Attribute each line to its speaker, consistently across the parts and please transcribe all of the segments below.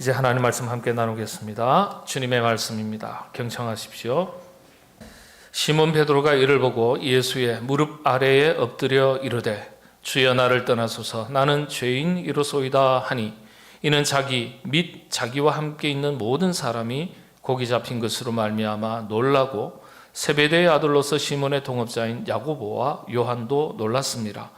Speaker 1: 이제 하나님 말씀 함께 나누겠습니다. 주님의 말씀입니다. 경청하십시오. 시몬 베드로가 이를 보고 예수의 무릎 아래에 엎드려 이르되 주여 나를 떠나소서 나는 죄인이로소이다 하니 이는 자기 및 자기와 함께 있는 모든 사람이 고기 잡힌 것으로 말미암아 놀라고 세베대의 아들로서 시몬의 동업자인 야고보와 요한도 놀랐습니다.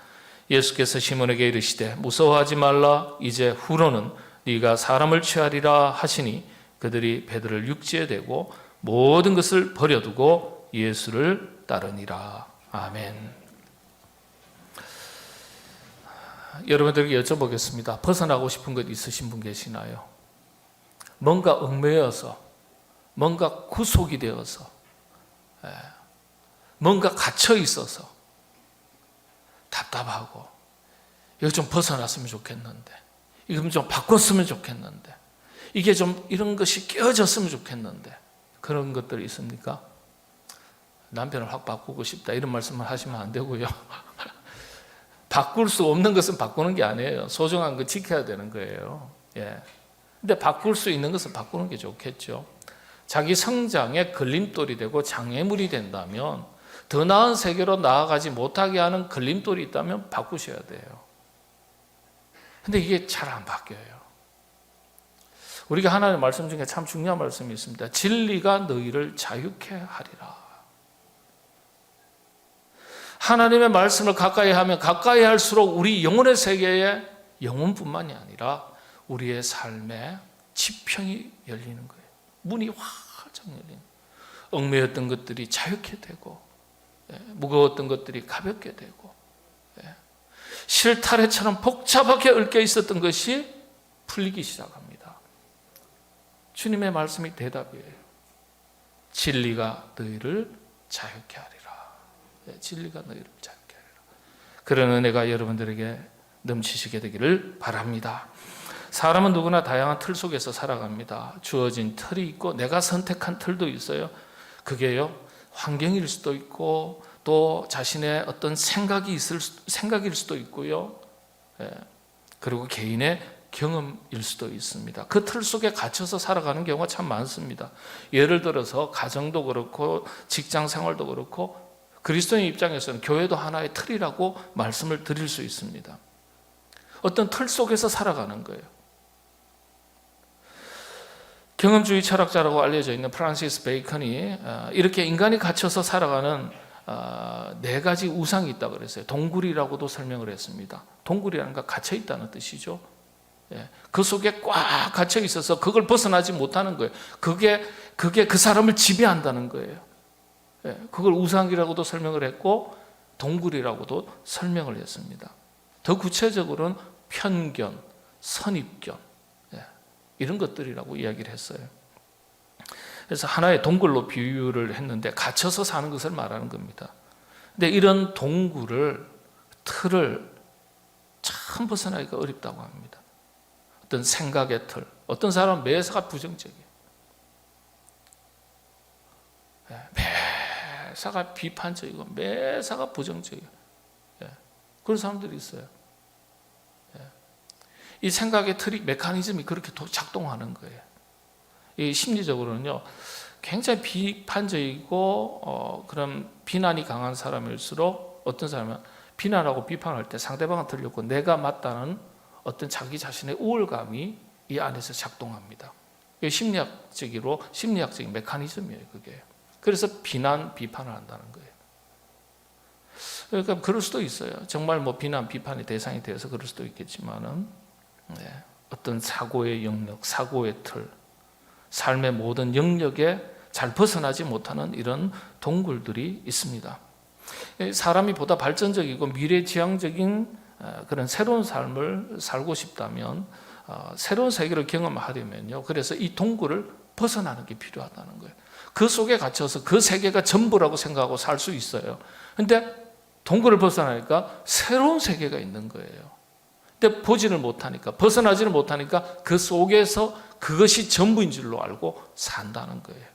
Speaker 1: 예수께서 시몬에게 이르시되 무서워하지 말라 이제 후로는 네가 사람을 취하리라 하시니 그들이 베드로를 육지에 대고 모든 것을 버려두고 예수를 따르니라. 아멘. 여러분들에게 여쭤보겠습니다. 벗어나고 싶은 것 있으신 분 계시나요? 뭔가 얽매여서, 뭔가 구속이 되어서, 뭔가 갇혀 있어서 답답하고 이거 좀 벗어났으면 좋겠는데, 이거 좀 바꿨으면 좋겠는데, 이게 좀 이런 것이 깨어졌으면 좋겠는데, 그런 것들이 있습니까? 남편을 확 바꾸고 싶다 이런 말씀을 하시면 안 되고요. 바꿀 수 없는 것은 바꾸는 게 아니에요. 소중한 거 지켜야 되는 거예요. 근데 바꿀 수 있는 것은 바꾸는 게 좋겠죠. 자기 성장에 걸림돌이 되고 장애물이 된다면, 더 나은 세계로 나아가지 못하게 하는 걸림돌이 있다면 바꾸셔야 돼요. 근데 이게 잘 안 바뀌어요. 우리가 하나님의 말씀 중에 참 중요한 말씀이 있습니다. 진리가 너희를 자유케 하리라. 하나님의 말씀을 가까이 하면 가까이 할수록 우리 영혼의 세계에, 영혼뿐만이 아니라 우리의 삶에 지평이 열리는 거예요. 문이 활짝 열리는, 얽매였던 것들이 자유케 되고, 무거웠던 것들이 가볍게 되고, 실타래처럼 복잡하게 얽혀 있었던 것이 풀리기 시작합니다. 주님의 말씀이 대답이에요. 진리가 너희를 자유케 하리라. 진리가 너희를 자유케 하리라. 그런 은혜가 여러분들에게 넘치시게 되기를 바랍니다. 사람은 누구나 다양한 틀 속에서 살아갑니다. 주어진 틀이 있고 내가 선택한 틀도 있어요. 그게요, 환경일 수도 있고 또 자신의 어떤 생각일 수도 있고요. 그리고 개인의 경험일 수도 있습니다. 그 틀 속에 갇혀서 살아가는 경우가 참 많습니다. 예를 들어서 가정도 그렇고 직장 생활도 그렇고 그리스도인 입장에서는 교회도 하나의 틀이라고 말씀을 드릴 수 있습니다. 어떤 틀 속에서 살아가는 거예요. 경험주의 철학자라고 알려져 있는 프란시스 베이컨이 이렇게 인간이 갇혀서 살아가는 네 가지 우상이 있다고 그랬어요. 동굴이라고도 설명을 했습니다. 동굴이라는 건 갇혀 있다는 뜻이죠. 그 속에 꽉 갇혀 있어서 그걸 벗어나지 못하는 거예요. 그게 그 사람을 지배한다는 거예요. 그걸 우상이라고도 설명을 했고 동굴이라고도 설명을 했습니다. 더 구체적으로는 편견, 선입견, 이런 것들이라고 이야기를 했어요. 그래서 하나의 동굴로 비유를 했는데 갇혀서 사는 것을 말하는 겁니다. 근데 이런 동굴을, 틀을 참 벗어나기가 어렵다고 합니다. 어떤 생각의 틀, 어떤 사람은 매사가 부정적이에요. 매사가 비판적이고 매사가 부정적이에요. 그런 사람들이 있어요. 이 생각의 틀이, 메커니즘이 그렇게 작동하는 거예요. 이 심리적으로는요, 굉장히 비판적이고 그런 비난이 강한 사람일수록 어떤 사람은 비난하고 비판할 때 상대방은 틀렸고 내가 맞다는 어떤 자기 자신의 우월감이 이 안에서 작동합니다. 이게 심리학적인 메커니즘이에요, 그게. 그래서 비판을 한다는 거예요. 그러니까 그럴 수도 있어요. 정말 뭐 비난, 비판의 대상이 되어서 그럴 수도 있겠지만은, 어떤 사고의 영역, 사고의 틀, 삶의 모든 영역에 잘 벗어나지 못하는 이런 동굴들이 있습니다. 사람이 보다 발전적이고 미래지향적인 그런 새로운 삶을 살고 싶다면, 새로운 세계를 경험하려면요, 그래서 이 동굴을 벗어나는 게 필요하다는 거예요. 그 속에 갇혀서 그 세계가 전부라고 생각하고 살 수 있어요. 근데 동굴을 벗어나니까 새로운 세계가 있는 거예요. 근데 보지를 못하니까, 벗어나지를 못하니까 그 속에서 그것이 전부인 줄로 알고 산다는 거예요.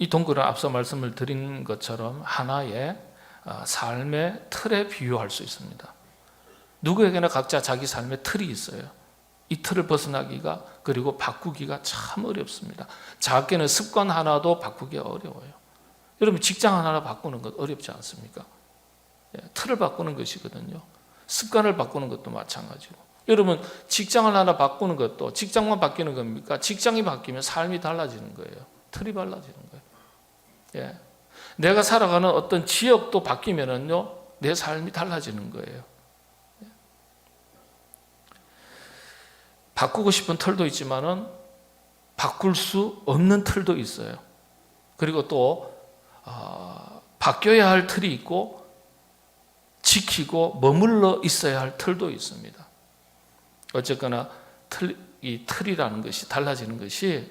Speaker 1: 이 동굴은 앞서 말씀을 드린 것처럼 하나의 삶의 틀에 비유할 수 있습니다. 누구에게나 각자 자기 삶의 틀이 있어요. 이 틀을 벗어나기가, 그리고 바꾸기가 참 어렵습니다. 작게는 습관 하나도 바꾸기가 어려워요. 여러분 직장 하나 바꾸는 것 어렵지 않습니까? 틀을 바꾸는 것이거든요. 습관을 바꾸는 것도 마찬가지고. 여러분 직장을 하나 바꾸는 것도 직장만 바뀌는 겁니까? 직장이 바뀌면 삶이 달라지는 거예요. 틀이 달라지는 거예요. 내가 살아가는 어떤 지역도 바뀌면은요, 내 삶이 달라지는 거예요. 바꾸고 싶은 틀도 있지만은 바꿀 수 없는 틀도 있어요. 그리고 또 바뀌어야 할 틀이 있고 지키고 머물러 있어야 할 틀도 있습니다. 어쨌거나 이 틀이라는 것이 달라지는 것이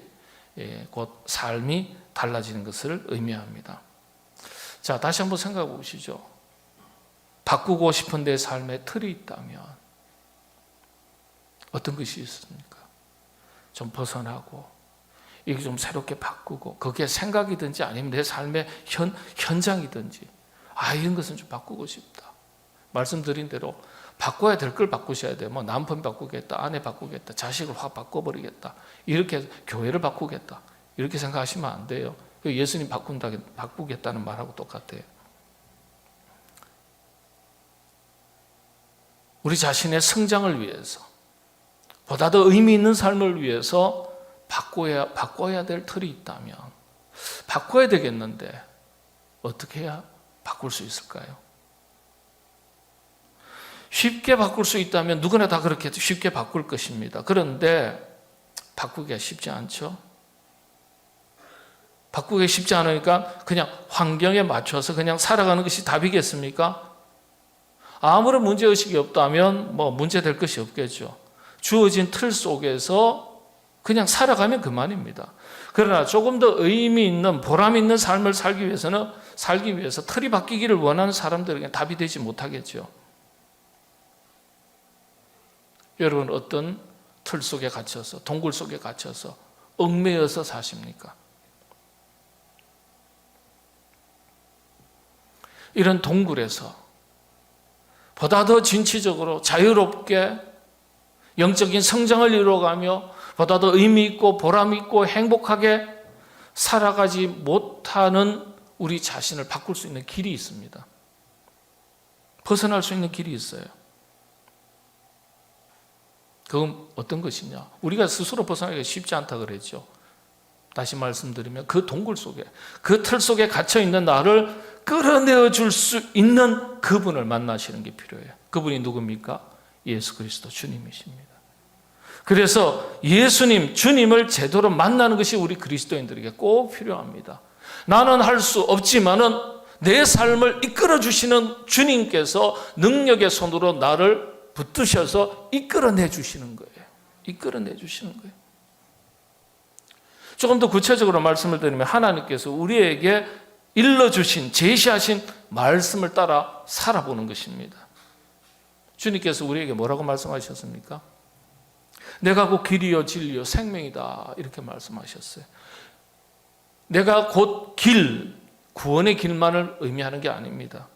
Speaker 1: 곧 삶이 달라지는 것을 의미합니다. 자, 다시 한번 생각해 보시죠. 바꾸고 싶은 내 삶에 틀이 있다면 어떤 것이 있습니까? 좀 벗어나고 이게 좀 새롭게 바꾸고, 그게 생각이든지 아니면 내 삶의 현장이든지, 이런 것은 좀 바꾸고 싶다. 말씀드린 대로 바꿔야 될 걸 바꾸셔야 돼요. 뭐 남편 바꾸겠다, 아내 바꾸겠다, 자식을 확 바꿔버리겠다, 이렇게 교회를 바꾸겠다, 이렇게 생각하시면 안 돼요. 예수님 바꾸겠다는 말하고 똑같아요. 우리 자신의 성장을 위해서, 보다 더 의미 있는 삶을 위해서 바꿔야 될 틀이 있다면 바꿔야 되겠는데 어떻게 해야 바꿀 수 있을까요? 쉽게 바꿀 수 있다면 누구나 다 그렇게 쉽게 바꿀 것입니다. 그런데 바꾸기가 쉽지 않죠. 바꾸기 쉽지 않으니까 그냥 환경에 맞춰서 그냥 살아가는 것이 답이겠습니까? 아무런 문제의식이 없다면 뭐 문제될 것이 없겠죠. 주어진 틀 속에서 그냥 살아가면 그만입니다. 그러나 조금 더 의미 있는, 보람 있는 삶을 살기 위해서 틀이 바뀌기를 원하는 사람들에게 답이 되지 못하겠죠. 여러분 어떤 틀 속에 갇혀서, 동굴 속에 갇혀서 얽매여서 사십니까? 이런 동굴에서 보다 더 진취적으로 자유롭게 영적인 성장을 이루어가며 보다 더 의미 있고 보람 있고 행복하게 살아가지 못하는 우리 자신을 바꿀 수 있는 길이 있습니다. 벗어날 수 있는 길이 있어요. 그건 어떤 것이냐? 우리가 스스로 벗어나기가 쉽지 않다 그랬죠. 다시 말씀드리면 그 동굴 속에, 그 틀 속에 갇혀있는 나를 끌어내어 줄 수 있는 그분을 만나시는 게 필요해요. 그분이 누굽니까? 예수 그리스도 주님이십니다. 그래서 예수님, 주님을 제대로 만나는 것이 우리 그리스도인들에게 꼭 필요합니다. 나는 할 수 없지만은 내 삶을 이끌어 주시는 주님께서 능력의 손으로 나를 붙드셔서 이끌어내 주시는 거예요. 이끌어내 주시는 거예요. 조금 더 구체적으로 말씀을 드리면 하나님께서 우리에게 일러주신, 제시하신 말씀을 따라 살아보는 것입니다. 주님께서 우리에게 뭐라고 말씀하셨습니까? 내가 곧 길이요 진리요 생명이다, 이렇게 말씀하셨어요. 내가 곧 길, 구원의 길만을 의미하는 게 아닙니다.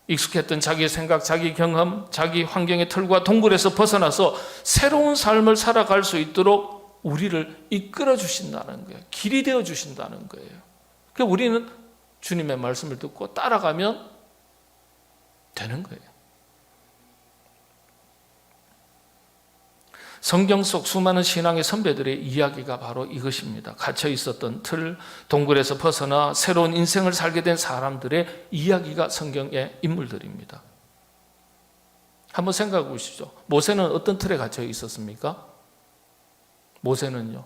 Speaker 1: 익숙했던 자기 생각, 자기 경험, 자기 환경의 틀과 동굴에서 벗어나서 새로운 삶을 살아갈 수 있도록 우리를 이끌어 주신다는 거예요. 길이 되어 주신다는 거예요. 그러니까 우리는 주님의 말씀을 듣고 따라가면 되는 거예요. 성경 속 수많은 신앙의 선배들의 이야기가 바로 이것입니다. 갇혀 있었던 틀, 동굴에서 벗어나 새로운 인생을 살게 된 사람들의 이야기가 성경의 인물들입니다. 한번 생각해 보시죠. 모세는 어떤 틀에 갇혀 있었습니까? 모세는요,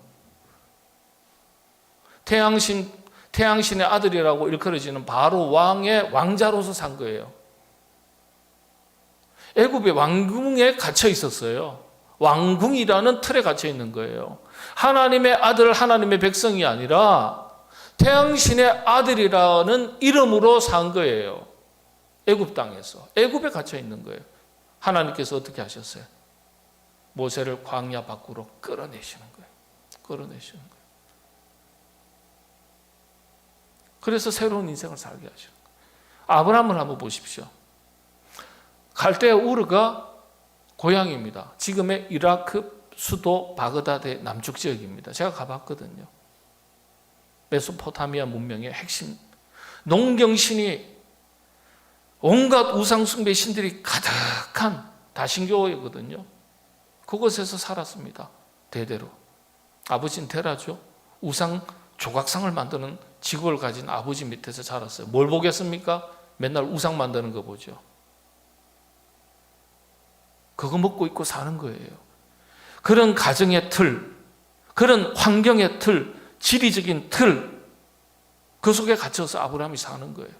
Speaker 1: 태양신의 아들이라고 일컬어지는 바로 왕의 왕자로서 산 거예요. 애굽의 왕궁에 갇혀 있었어요. 왕궁이라는 틀에 갇혀 있는 거예요. 하나님의 아들, 하나님의 백성이 아니라 태양신의 아들이라는 이름으로 산 거예요. 애굽 땅에서. 애굽에 갇혀 있는 거예요. 하나님께서 어떻게 하셨어요? 모세를 광야 밖으로 끌어내시는 거예요. 끌어내시는 거예요. 그래서 새로운 인생을 살게 하시는 거예요. 아브라함을 한번 보십시오. 갈대아 우르가 고향입니다. 지금의 이라크 수도 바그다드의 남쪽 지역입니다. 제가 가봤거든요. 메소포타미아 문명의 핵심, 농경신이 온갖 우상숭배 신들이 가득한 다신교회거든요. 그곳에서 살았습니다. 대대로. 아버지는 테라죠. 우상 조각상을 만드는 직업을 가진 아버지 밑에서 자랐어요. 뭘 보겠습니까? 맨날 우상 만드는 거 보죠. 그거 먹고 있고 사는 거예요. 그런 가정의 틀, 그런 환경의 틀, 지리적인 틀, 그 속에 갇혀서 아브라함이 사는 거예요.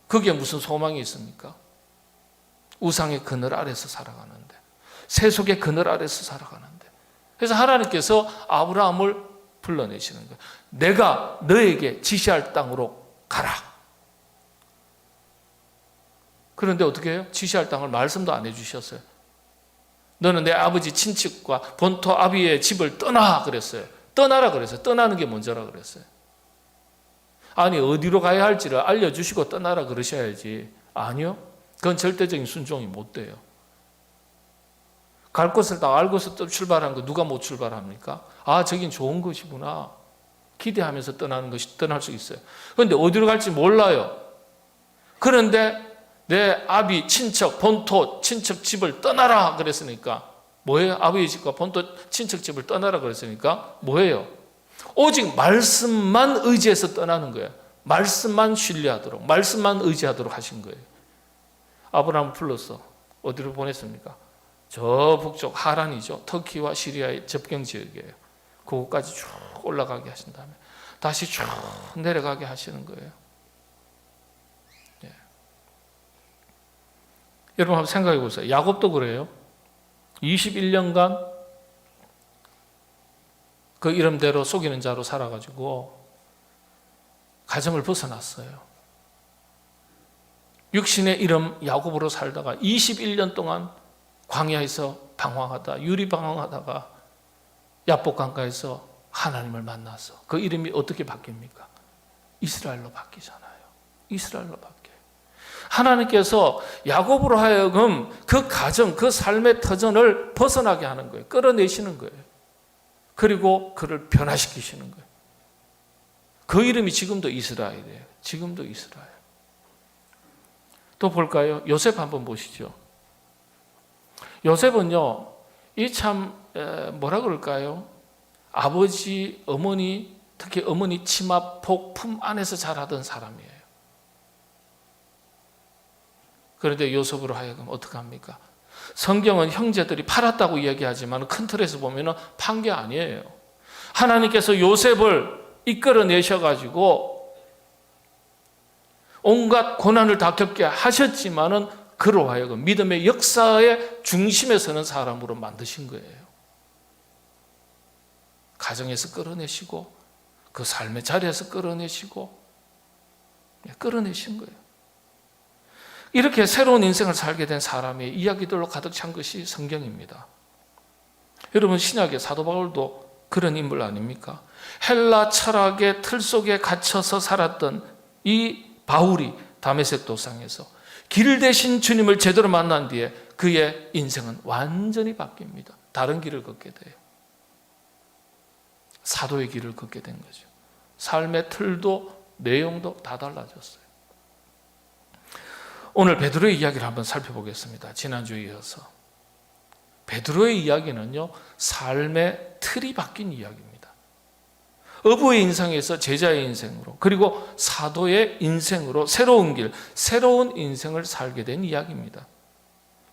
Speaker 1: 거기에 무슨 소망이 있습니까? 우상의 그늘 아래서 살아가는데, 세속의 그늘 아래서 살아가는데. 그래서 하나님께서 아브라함을 불러내시는 거예요. 내가 너에게 지시할 땅으로 가라. 그런데 어떻게 해요? 지시할 땅을 말씀도 안 해주셨어요. 너는 내 아버지 친척과 본토 아비의 집을 떠나 그랬어요. 떠나라 그랬어요. 떠나는 게 먼저라 그랬어요. 아니 어디로 가야 할지를 알려주시고 떠나라 그러셔야지. 아니요. 그건 절대적인 순종이 못 돼요. 갈 곳을 다 알고서 또 출발한 거 누가 못 출발합니까? 아 저긴 좋은 것이구나 기대하면서 떠나는 것이 떠날 수 있어요. 그런데 어디로 갈지 몰라요. 그런데 내 아비 친척 본토 친척 집을 떠나라 그랬으니까 뭐예요? 아버지 집과 본토 친척 집을 떠나라 그랬으니까 뭐예요? 오직 말씀만 의지해서 떠나는 거예요. 말씀만 신뢰하도록, 말씀만 의지하도록 하신 거예요. 아브라함을 불러서 어디로 보냈습니까? 저 북쪽 하란이죠. 터키와 시리아의 접경 지역이에요. 그곳까지 쭉 올라가게 하신 다음에 다시 쭉 내려가게 하시는 거예요. 예. 여러분 한번 생각해 보세요. 야곱도 그래요. 21년간 그 이름대로 속이는 자로 살아가지고 가정을 벗어났어요. 육신의 이름 야곱으로 살다가 21년 동안 광야에서 방황하다 유리방황하다가 야복 강가에서 하나님을 만나서 그 이름이 어떻게 바뀝니까? 이스라엘로 바뀌잖아요. 이스라엘로 바뀌어요. 하나님께서 야곱으로 하여금 그 가정, 그 삶의 터전을 벗어나게 하는 거예요. 끌어내시는 거예요. 그리고 그를 변화시키시는 거예요. 그 이름이 지금도 이스라엘이에요. 지금도 이스라엘. 또 볼까요? 요셉 한번 보시죠. 요셉은요, 이 참 뭐라 그럴까요? 아버지, 어머니, 특히 어머니 치마폭 품 안에서 자라던 사람이에요. 그런데 요셉으로 하여금 어떻게 합니까? 성경은 형제들이 팔았다고 이야기하지만 큰 틀에서 보면 판 게 아니에요. 하나님께서 요셉을 이끌어내셔가지고 온갖 고난을 다 겪게 하셨지만은 그로 하여금 믿음의 역사의 중심에 서는 사람으로 만드신 거예요. 가정에서 끌어내시고 그 삶의 자리에서 끌어내시고 끌어내신 거예요. 이렇게 새로운 인생을 살게 된 사람의 이야기들로 가득 찬 것이 성경입니다. 여러분 신약의 사도 바울도 그런 인물 아닙니까? 헬라 철학의 틀 속에 갇혀서 살았던 이 바울이 다메섹 도상에서 길 대신 주님을 제대로 만난 뒤에 그의 인생은 완전히 바뀝니다. 다른 길을 걷게 돼요. 사도의 길을 걷게 된 거죠. 삶의 틀도 내용도 다 달라졌어요. 오늘 베드로의 이야기를 한번 살펴보겠습니다. 지난주에 이어서. 베드로의 이야기는요, 삶의 틀이 바뀐 이야기입니다. 어부의 인생에서 제자의 인생으로, 그리고 사도의 인생으로 새로운 길, 새로운 인생을 살게 된 이야기입니다.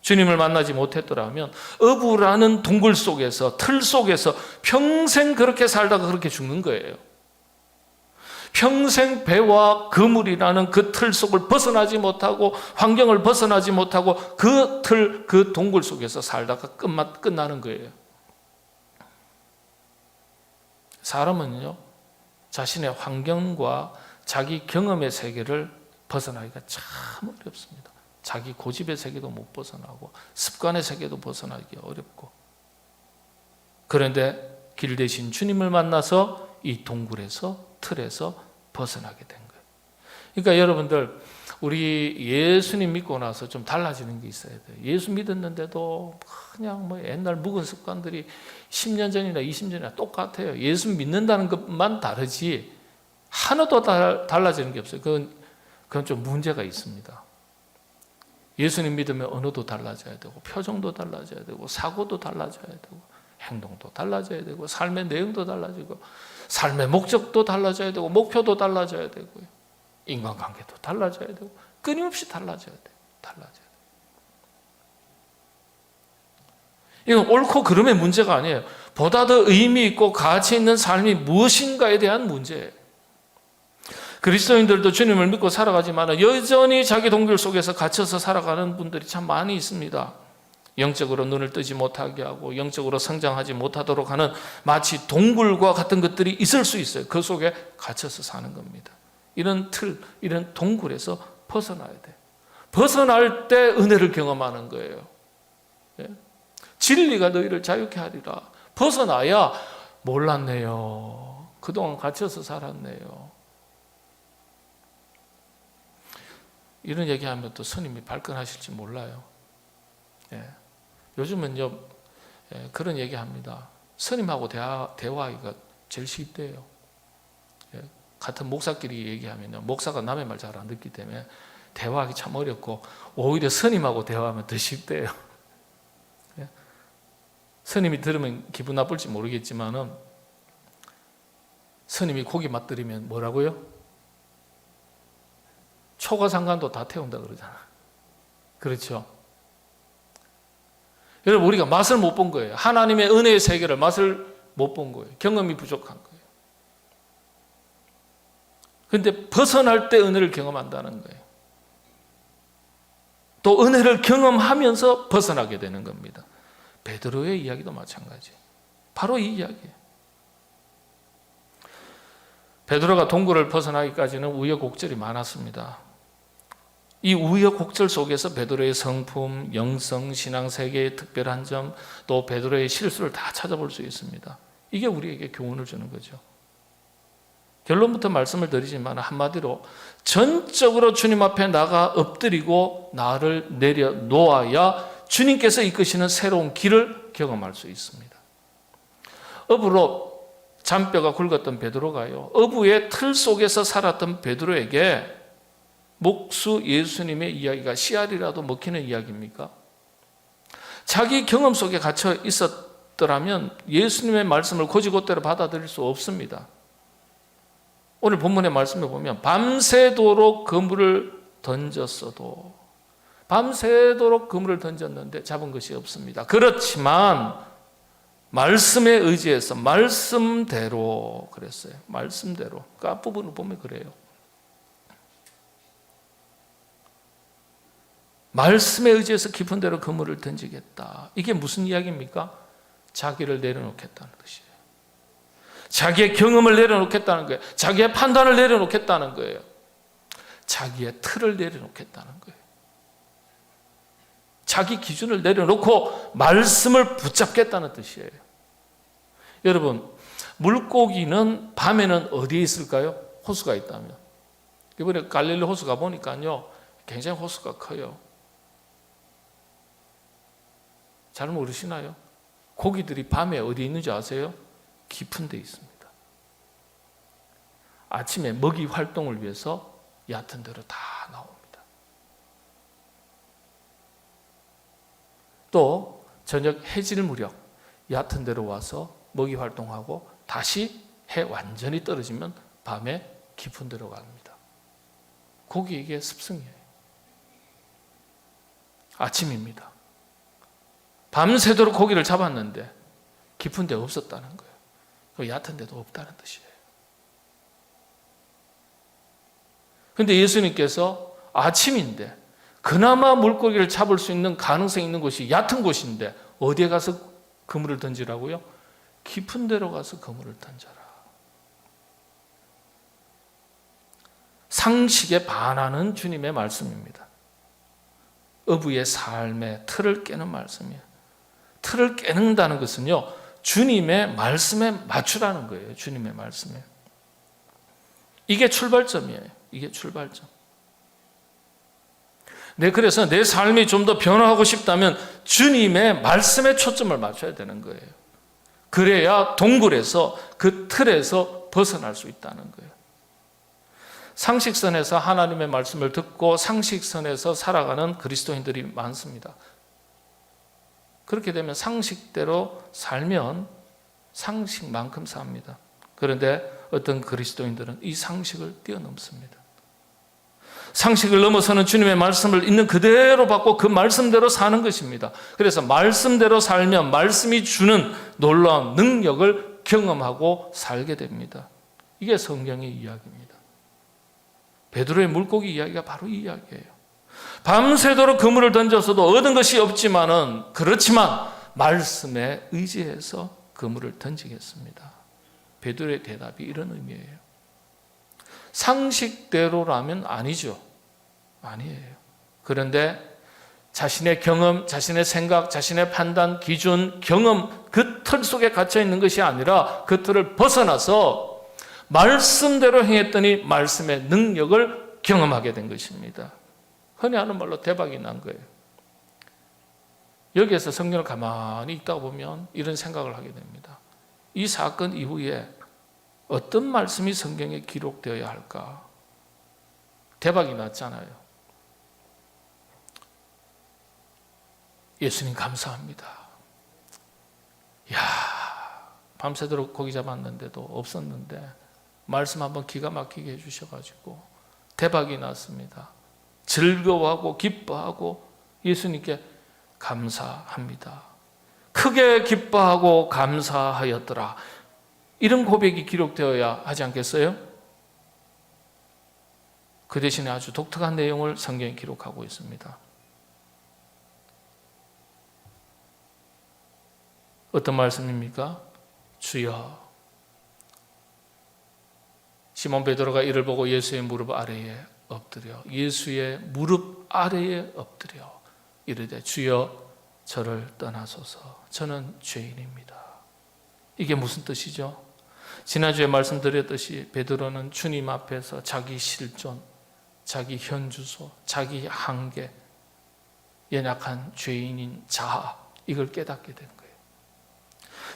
Speaker 1: 주님을 만나지 못했더라면 어부라는 동굴 속에서, 틀 속에서 평생 그렇게 살다가 그렇게 죽는 거예요. 평생 배와 그물이라는 그 틀 속을 벗어나지 못하고 환경을 벗어나지 못하고 그 틀, 그 동굴 속에서 살다가 끝나는 거예요. 사람은요, 자신의 환경과 자기 경험의 세계를 벗어나기가 참 어렵습니다. 자기 고집의 세계도 못 벗어나고 습관의 세계도 벗어나기 어렵고, 그런데 길 대신 주님을 만나서 이 동굴에서 틀에서 벗어나게 된 거예요. 그러니까 여러분들, 우리 예수님 믿고 나서 좀 달라지는 게 있어야 돼요. 예수 믿었는데도 그냥 뭐 옛날 묵은 습관들이 10년 전이나 20년 전이나 똑같아요. 예수 믿는다는 것만 다르지 하나도 달라지는 게 없어요. 그건 좀 문제가 있습니다. 예수님 믿으면 언어도 달라져야 되고 표정도 달라져야 되고 사고도 달라져야 되고 행동도 달라져야 되고 삶의 내용도 달라지고 삶의 목적도 달라져야 되고 목표도 달라져야 되고요. 인간관계도 달라져야 되고 끊임없이 달라져야 돼요. 달라져야 돼요. 이건 옳고 그름의 문제가 아니에요. 보다 더 의미 있고 가치 있는 삶이 무엇인가에 대한 문제예요. 그리스도인들도 주님을 믿고 살아가지만 여전히 자기 동굴 속에서 갇혀서 살아가는 분들이 참 많이 있습니다. 영적으로 눈을 뜨지 못하게 하고 영적으로 성장하지 못하도록 하는 마치 동굴과 같은 것들이 있을 수 있어요. 그 속에 갇혀서 사는 겁니다. 이런 틀, 이런 동굴에서 벗어나야 돼요. 벗어날 때 은혜를 경험하는 거예요. 예? 진리가 너희를 자유케 하리라. 벗어나야 몰랐네요. 그동안 갇혀서 살았네요. 이런 얘기하면 또 스님이 발끈하실지 몰라요. 예. 요즘은요, 그런 얘기합니다. 스님하고 대화하기가 제일 쉽대요. 예. 같은 목사끼리 얘기하면요, 목사가 남의 말 잘 안 듣기 때문에 대화하기 참 어렵고 오히려 스님하고 대화하면 더 쉽대요. 예. 스님이 들으면 기분 나쁠지 모르겠지만은 스님이 고기 맛들이면 뭐라고요? 초과상관도 다 태운다 그러잖아. 그렇죠? 여러분, 우리가 맛을 못 본 거예요. 하나님의 은혜의 세계를 맛을 못 본 거예요. 경험이 부족한 거예요. 그런데 벗어날 때 은혜를 경험한다는 거예요. 또 은혜를 경험하면서 벗어나게 되는 겁니다. 베드로의 이야기도 마찬가지예요. 바로 이 이야기예요. 베드로가 동굴을 벗어나기까지는 우여곡절이 많았습니다. 이 우여곡절 속에서 베드로의 성품, 영성, 신앙세계의 특별한 점, 또 베드로의 실수를 다 찾아볼 수 있습니다. 이게 우리에게 교훈을 주는 거죠. 결론부터 말씀을 드리지만 한마디로 전적으로 주님 앞에 나가 엎드리고 나를 내려놓아야 주님께서 이끄시는 새로운 길을 경험할 수 있습니다. 어부로 잔뼈가 굵었던 베드로가요, 어부의 틀 속에서 살았던 베드로에게 목수 예수님의 이야기가 씨알이라도 먹히는 이야기입니까? 자기 경험 속에 갇혀 있었더라면 예수님의 말씀을 곧이곧대로 받아들일 수 없습니다. 오늘 본문의 말씀에 보면 밤새도록 그물을 던졌어도, 밤새도록 그물을 던졌는데 잡은 것이 없습니다. 그렇지만 말씀에 의지해서 말씀대로 그랬어요. 말씀대로. 그 앞부분을 보면 그래요. 말씀에 의지해서 깊은 데로 그물을 던지겠다. 이게 무슨 이야기입니까? 자기를 내려놓겠다는 것이에요. 자기의 경험을 내려놓겠다는 거예요. 자기의 판단을 내려놓겠다는 거예요. 자기의 틀을 내려놓겠다는 거예요. 자기 기준을 내려놓고 말씀을 붙잡겠다는 뜻이에요. 여러분, 물고기는 밤에는 어디에 있을까요? 호수가 있다면. 이번에 갈릴리 호수 가보니까요, 굉장히 호수가 커요. 잘 모르시나요? 고기들이 밤에 어디 있는지 아세요? 깊은 데 있습니다. 아침에 먹이 활동을 위해서 얕은 데로 다 나옵니다. 또 저녁 해질 무렵 얕은 데로 와서 먹이 활동하고 다시 해 완전히 떨어지면 밤에 깊은 데로 갑니다. 고기에게 습성이에요. 아침입니다. 밤새도록 고기를 잡았는데 깊은 데 없었다는 거예요. 얕은 데도 없다는 뜻이에요. 그런데 예수님께서 아침인데 그나마 물고기를 잡을 수 있는 가능성이 있는 곳이 얕은 곳인데 어디에 가서 그물을 던지라고요? 깊은 데로 가서 그물을 던져라. 상식에 반하는 주님의 말씀입니다. 어부의 삶의 틀을 깨는 말씀이에요. 틀을 깨는다는 것은요, 주님의 말씀에 맞추라는 거예요. 주님의 말씀에. 이게 출발점이에요. 이게 출발점. 그래서 내 삶이 좀 더 변화하고 싶다면 주님의 말씀에 초점을 맞춰야 되는 거예요. 그래야 동굴에서, 그 틀에서 벗어날 수 있다는 거예요. 상식선에서 하나님의 말씀을 듣고 상식선에서 살아가는 그리스도인들이 많습니다. 그렇게 되면 상식대로 살면 상식만큼 삽니다. 그런데 어떤 그리스도인들은 이 상식을 뛰어넘습니다. 상식을 넘어서는 주님의 말씀을 있는 그대로 받고 그 말씀대로 사는 것입니다. 그래서 말씀대로 살면 말씀이 주는 놀라운 능력을 경험하고 살게 됩니다. 이게 성경의 이야기입니다. 베드로의 물고기 이야기가 바로 이 이야기예요. 밤새도록 그물을 던져서도 얻은 것이 없지만은, 그렇지만 말씀에 의지해서 그물을 던지겠습니다. 베드로의 대답이 이런 의미예요. 상식대로라면 아니죠. 아니에요. 그런데 자신의 경험, 자신의 생각, 자신의 판단, 기준, 경험, 그 틀 속에 갇혀 있는 것이 아니라 그 틀을 벗어나서 말씀대로 행했더니 말씀의 능력을 경험하게 된 것입니다. 흔히 하는 말로 대박이 난 거예요. 여기에서 성경을 가만히 읽다 보면 이런 생각을 하게 됩니다. 이 사건 이후에 어떤 말씀이 성경에 기록되어야 할까? 대박이 났잖아요. 예수님 감사합니다. 이야, 밤새도록 고기 잡았는데도 없었는데 말씀 한번 기가 막히게 해주셔가지고 대박이 났습니다. 즐거워하고 기뻐하고 예수님께 감사합니다. 크게 기뻐하고 감사하였더라. 이런 고백이 기록되어야 하지 않겠어요? 그 대신에 아주 독특한 내용을 성경에 기록하고 있습니다. 어떤 말씀입니까? 주여. 시몬 베드로가 이를 보고 예수의 무릎 아래에 엎드려, 예수의 무릎 아래에 엎드려 이르되 주여 저를 떠나소서, 저는 죄인입니다. 이게 무슨 뜻이죠? 지난주에 말씀드렸듯이 베드로는 주님 앞에서 자기 실존, 자기 현주소, 자기 한계, 연약한 죄인인 자아, 이걸 깨닫게 된 거예요.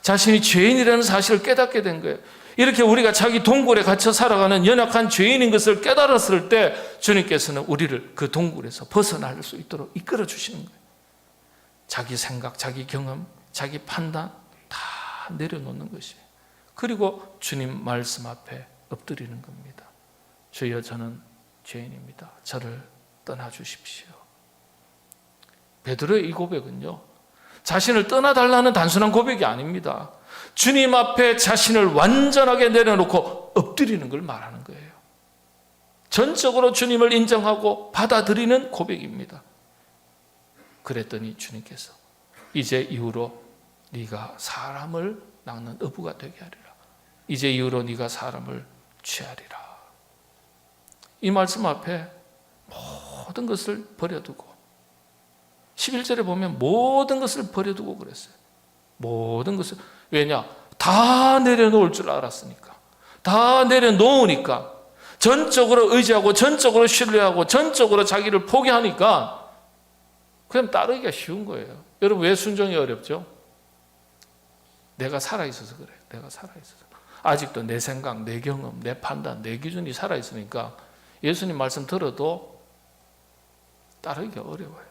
Speaker 1: 자신이 죄인이라는 사실을 깨닫게 된 거예요. 이렇게 우리가 자기 동굴에 갇혀 살아가는 연약한 죄인인 것을 깨달았을 때 주님께서는 우리를 그 동굴에서 벗어날 수 있도록 이끌어 주시는 거예요. 자기 생각, 자기 경험, 자기 판단 다 내려놓는 것이에요. 그리고 주님 말씀 앞에 엎드리는 겁니다. 주여 저는 죄인입니다. 저를 떠나주십시오. 베드로의 이 고백은요, 자신을 떠나달라는 단순한 고백이 아닙니다. 주님 앞에 자신을 완전하게 내려놓고 엎드리는 걸 말하는 거예요. 전적으로 주님을 인정하고 받아들이는 고백입니다. 그랬더니 주님께서 이제 이후로 네가 사람을 낚는 어부가 되게 하리라. 이제 이후로 네가 사람을 취하리라. 이 말씀 앞에 모든 것을 버려두고, 11절에 보면 모든 것을 버려두고 그랬어요. 모든 것을. 왜냐? 다 내려놓을 줄 알았으니까. 다 내려놓으니까, 전적으로 의지하고 전적으로 신뢰하고 전적으로 자기를 포기하니까 그냥 따르기가 쉬운 거예요. 여러분, 왜 순종이 어렵죠? 내가 살아있어서 그래요. 내가 살아있어서. 아직도 내 생각, 내 경험, 내 판단, 내 기준이 살아있으니까 예수님 말씀 들어도 따르기가 어려워요.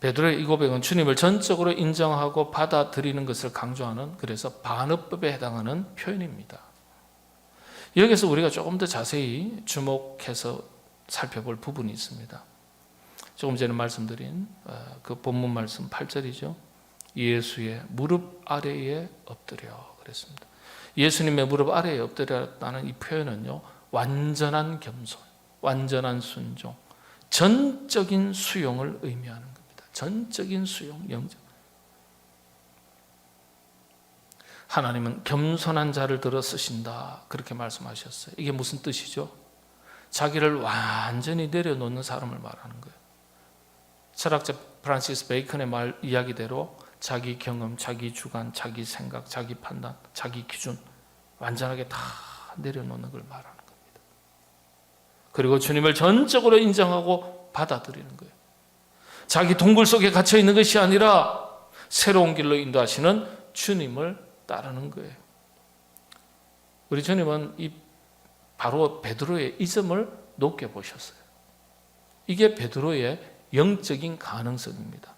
Speaker 1: 베드로의 이 고백은 주님을 전적으로 인정하고 받아들이는 것을 강조하는, 그래서 반어법에 해당하는 표현입니다. 여기서 우리가 조금 더 자세히 주목해서 살펴볼 부분이 있습니다. 조금 전에 말씀드린 그 본문 말씀 8절이죠. 예수의 무릎 아래에 엎드려 그랬습니다. 예수님의 무릎 아래에 엎드렸다는 이 표현은요, 완전한 겸손, 완전한 순종, 전적인 수용을 의미하는 겁니다. 전적인 수용, 영적. 하나님은 겸손한 자를 들어 쓰신다, 그렇게 말씀하셨어요. 이게 무슨 뜻이죠? 자기를 완전히 내려놓는 사람을 말하는 거예요. 철학자 프란시스 베이컨의 이야기대로 자기 경험, 자기 주관, 자기 생각, 자기 판단, 자기 기준 완전하게 다 내려놓는 걸 말하는 겁니다. 그리고 주님을 전적으로 인정하고 받아들이는 거예요. 자기 동굴 속에 갇혀 있는 것이 아니라 새로운 길로 인도하시는 주님을 따르는 거예요. 우리 주님은 바로 베드로의 이 점을 높게 보셨어요. 이게 베드로의 영적인 가능성입니다.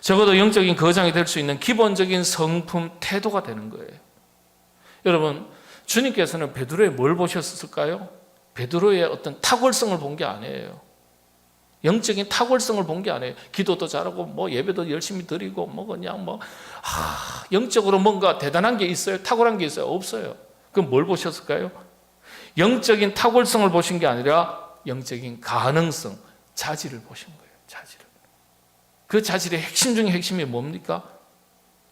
Speaker 1: 적어도 영적인 거장이 될 수 있는 기본적인 성품, 태도가 되는 거예요. 여러분, 주님께서는 베드로에 뭘 보셨을까요? 베드로의 어떤 탁월성을 본 게 아니에요. 영적인 탁월성을 본 게 아니에요. 기도도 잘하고 예배도 열심히 드리고 그냥 영적으로 뭔가 대단한 게 있어요? 탁월한 게 있어요? 없어요. 그럼 뭘 보셨을까요? 영적인 탁월성을 보신 게 아니라 영적인 가능성, 자질을 보신 거예요. 자질을. 그 자질의 핵심 중에 핵심이 뭡니까?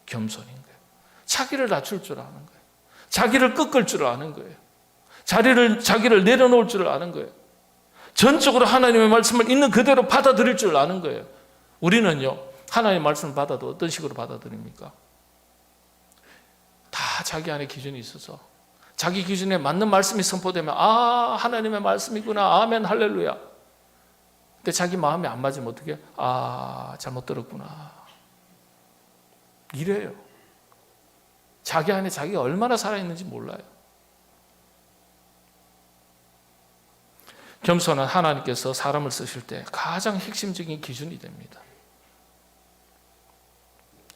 Speaker 1: 겸손인 거예요. 자기를 낮출 줄 아는 거예요. 자기를 꺾을 줄 아는 거예요. 자기를 내려놓을 줄 아는 거예요. 전적으로 하나님의 말씀을 있는 그대로 받아들일 줄 아는 거예요. 우리는요, 하나님의 말씀을 받아도 어떤 식으로 받아들입니까? 다 자기 안에 기준이 있어서 자기 기준에 맞는 말씀이 선포되면 하나님의 말씀이구나, 아멘, 할렐루야. 근데 자기 마음에 안 맞으면 어떻게? 잘못 들었구나. 이래요. 자기 안에 자기가 얼마나 살아있는지 몰라요. 겸손은 하나님께서 사람을 쓰실 때 가장 핵심적인 기준이 됩니다.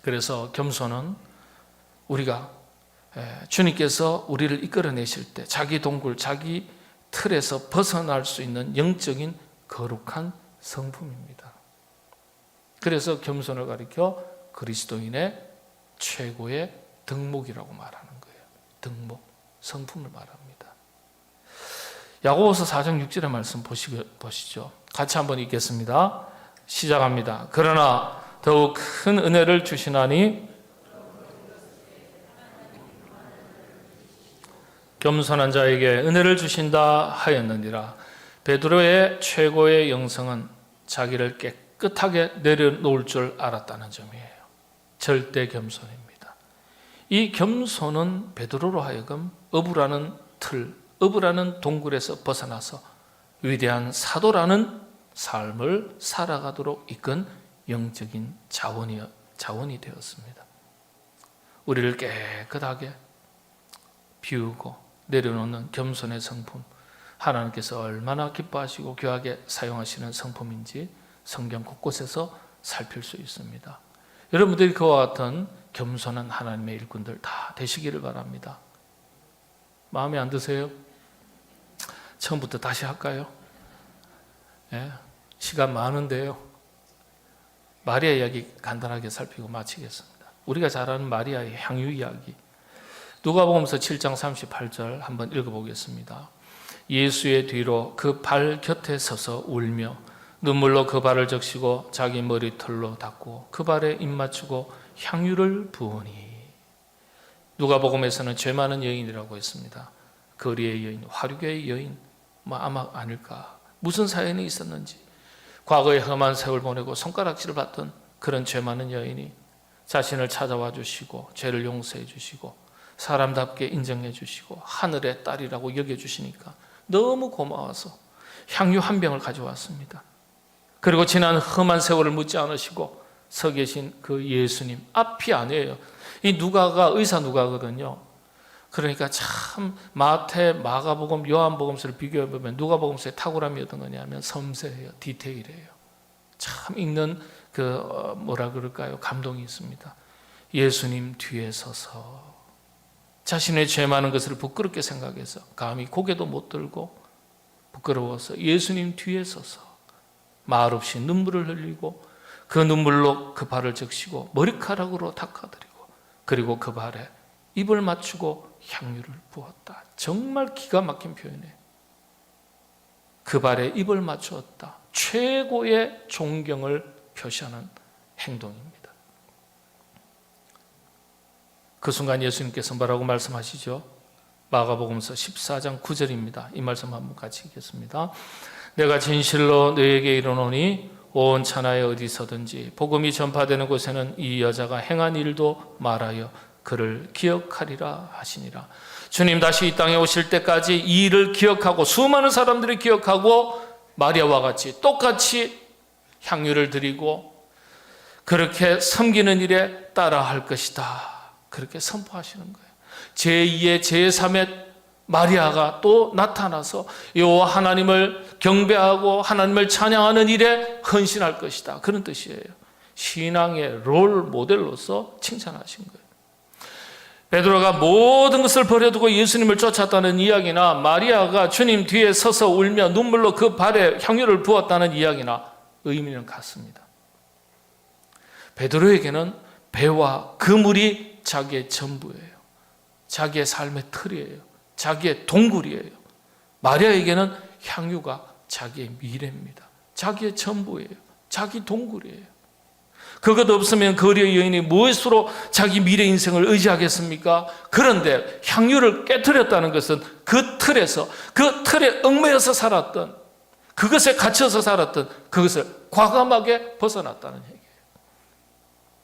Speaker 1: 그래서 겸손은 우리가 주님께서 우리를 이끌어내실 때 자기 동굴, 자기 틀에서 벗어날 수 있는 영적인 거룩한 성품입니다. 그래서 겸손을 가리켜 그리스도인의 최고의 덕목이라고 말하는 거예요. 덕목, 성품을 말합니다. 야고보서 4장 6절의 말씀 보시죠. 같이 한번 읽겠습니다. 시작합니다. 그러나 더욱 큰 은혜를 주시나니 겸손한 자에게 은혜를 주신다 하였느니라. 베드로의 최고의 영성은 자기를 깨끗하게 내려놓을 줄 알았다는 점이에요. 절대 겸손입니다. 이 겸손은 베드로로 하여금 어부라는 틀, 어부라는 동굴에서 벗어나서 위대한 사도라는 삶을 살아가도록 이끈 영적인 자원이 되었습니다. 우리를 깨끗하게 비우고 내려놓는 겸손의 성품, 하나님께서 얼마나 기뻐하시고 귀하게 사용하시는 성품인지 성경 곳곳에서 살필 수 있습니다. 여러분들이 그와 같은 겸손한 하나님의 일꾼들 다 되시기를 바랍니다. 마음에 안 드세요? 처음부터 다시 할까요? 시간 많은데요. 마리아 이야기 간단하게 살피고 마치겠습니다. 우리가 잘 아는 마리아의 향유 이야기. 누가복음서 7장 38절 한번 읽어보겠습니다. 예수의 뒤로 그 발 곁에 서서 울며 눈물로 그 발을 적시고 자기 머리털로 닦고 그 발에 입 맞추고 향유를 부으니. 누가복음에서는 죄 많은 여인이라고 했습니다. 거리의 여인, 화류계의 여인, 아마 아닐까. 무슨 사연이 있었는지 과거에 험한 세월 보내고 손가락질을 받던 그런 죄 많은 여인이 자신을 찾아와 주시고 죄를 용서해 주시고 사람답게 인정해 주시고 하늘의 딸이라고 여겨주시니까 너무 고마워서 향유 한 병을 가져왔습니다. 그리고 지난 험한 세월을 묻지 않으시고 서 계신 그 예수님 앞이 아니에요. 이 누가가 의사 누가거든요. 그러니까 참 마태, 마가복음, 요한복음서를 비교해보면 누가복음서의 탁월함이 어떤 거냐면 섬세해요. 디테일해요. 참 읽는 감동이 있습니다. 예수님 뒤에 서서 자신의 죄 많은 것을 부끄럽게 생각해서 감히 고개도 못 들고 부끄러워서 예수님 뒤에 서서 말없이 눈물을 흘리고 그 눈물로 그 발을 적시고 머리카락으로 닦아드리고 그리고 그 발에 입을 맞추고 향유를 부었다. 정말 기가 막힌 표현이에요. 그 발에 입을 맞추었다. 최고의 존경을 표시하는 행동입니다. 그 순간 예수님께서 뭐라고 말씀하시죠? 마가복음서 14장 9절입니다. 이 말씀 한번 같이 읽겠습니다. 내가 진실로 너에게 이르노니 온 천하에 어디서든지 복음이 전파되는 곳에는 이 여자가 행한 일도 말하여 그를 기억하리라 하시니라. 주님 다시 이 땅에 오실 때까지 이 일을 기억하고 수많은 사람들이 기억하고 마리아와 같이 똑같이 향유를 드리고 그렇게 섬기는 일에 따라할 것이다. 그렇게 선포하시는 거예요. 제2의 제3의 마리아가 또 나타나서 여호와 하나님을 경배하고 하나님을 찬양하는 일에 헌신할 것이다. 그런 뜻이에요. 신앙의 롤 모델로서 칭찬하신 거예요. 베드로가 모든 것을 버려두고 예수님을 쫓았다는 이야기나 마리아가 주님 뒤에 서서 울며 눈물로 그 발에 향유를 부었다는 이야기나 의미는 같습니다. 베드로에게는 배와 그물이 자기의 전부예요. 자기의 삶의 틀이에요. 자기의 동굴이에요. 마리아에게는 향유가 자기의 미래입니다. 자기의 전부예요. 자기 동굴이에요. 그것 없으면 거리의 여인이 무엇으로 자기 미래 인생을 의지하겠습니까? 그런데 향유를 깨뜨렸다는 것은 그 틀에서, 그 틀에 얽매여서 살았던, 그것에 갇혀서 살았던 그것을 과감하게 벗어났다는 얘기예요.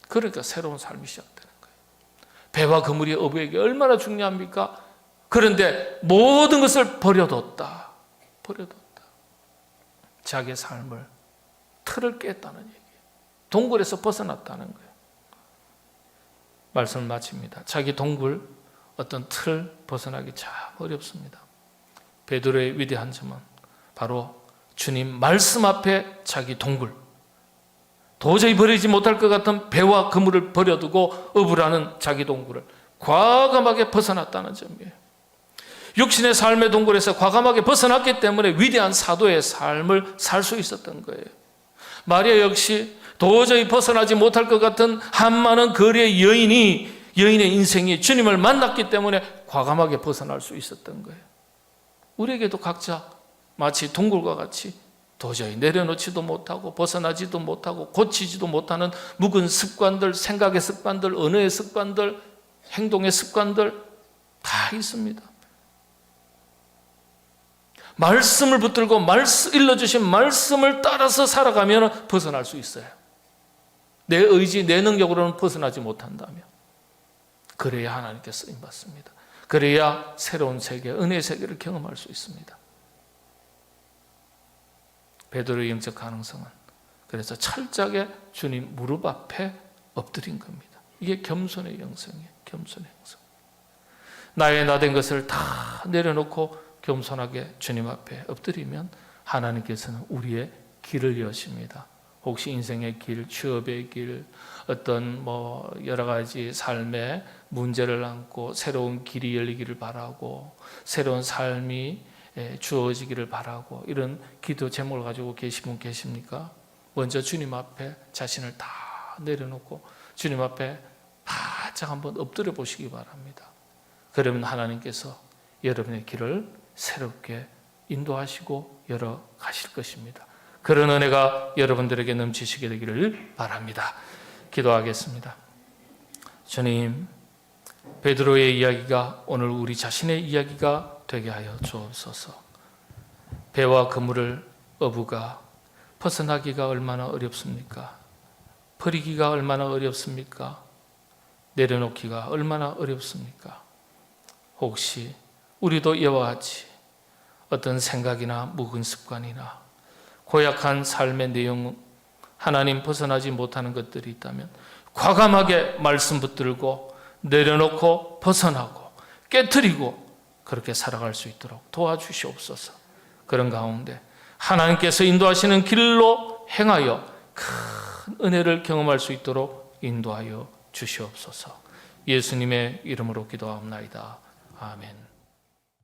Speaker 1: 그러니까 새로운 삶이 시작되는 거예요. 배와 그물이 어부에게 얼마나 중요합니까? 그런데 모든 것을 버려뒀다. 자기의 삶을, 틀을 깼다는 얘기예요. 동굴에서 벗어났다는 거예요. 말씀을 마칩니다. 자기 동굴, 어떤 틀 벗어나기 참 어렵습니다. 베드로의 위대한 점은 바로 주님 말씀 앞에 자기 동굴, 도저히 버리지 못할 것 같은 배와 그물을 버려두고 어부라는 자기 동굴을 과감하게 벗어났다는 점이에요. 육신의 삶의 동굴에서 과감하게 벗어났기 때문에 위대한 사도의 삶을 살 수 있었던 거예요. 마리아 역시 도저히 벗어나지 못할 것 같은 한많은 거리의 여인의 인생이 주님을 만났기 때문에 과감하게 벗어날 수 있었던 거예요. 우리에게도 각자 마치 동굴과 같이 도저히 내려놓지도 못하고 벗어나지도 못하고 고치지도 못하는 묵은 습관들, 생각의 습관들, 언어의 습관들, 행동의 습관들 다 있습니다. 말씀을 붙들고 일러주신 말씀을 따라서 살아가면 벗어날 수 있어요. 내 의지, 내 능력으로는 벗어나지 못한다면 그래야 하나님께 쓰임받습니다. 그래야 새로운 세계, 은혜의 세계를 경험할 수 있습니다. 베드로의 영적 가능성은 그래서 철저하게 주님 무릎 앞에 엎드린 겁니다. 이게 겸손의 영성이에요. 겸손의 영성. 나의 나된 것을 다 내려놓고 겸손하게 주님 앞에 엎드리면 하나님께서는 우리의 길을 여십니다. 혹시 인생의 길, 취업의 길, 어떤 여러 가지 삶의 문제를 안고 새로운 길이 열리기를 바라고 새로운 삶이 주어지기를 바라고 이런 기도 제목을 가지고 계신 분 계십니까? 먼저 주님 앞에 자신을 다 내려놓고 주님 앞에 바짝 한번 엎드려 보시기 바랍니다. 그러면 하나님께서 여러분의 길을 새롭게 인도하시고 열어 가실 것입니다. 그런 은혜가 여러분들에게 넘치시게 되기를 바랍니다. 기도하겠습니다. 주님, 베드로의 이야기가 오늘 우리 자신의 이야기가 되게 하여 주옵소서. 배와 그물을 어부가 벗어나기가 얼마나 어렵습니까? 버리기가 얼마나 어렵습니까? 내려놓기가 얼마나 어렵습니까? 혹시 우리도 이와 같이 어떤 생각이나 묵은 습관이나 고약한 삶의 내용, 하나님 벗어나지 못하는 것들이 있다면 과감하게 말씀 붙들고 내려놓고 벗어나고 깨트리고 그렇게 살아갈 수 있도록 도와주시옵소서. 그런 가운데 하나님께서 인도하시는 길로 행하여 큰 은혜를 경험할 수 있도록 인도하여 주시옵소서. 예수님의 이름으로 기도하옵나이다. 아멘.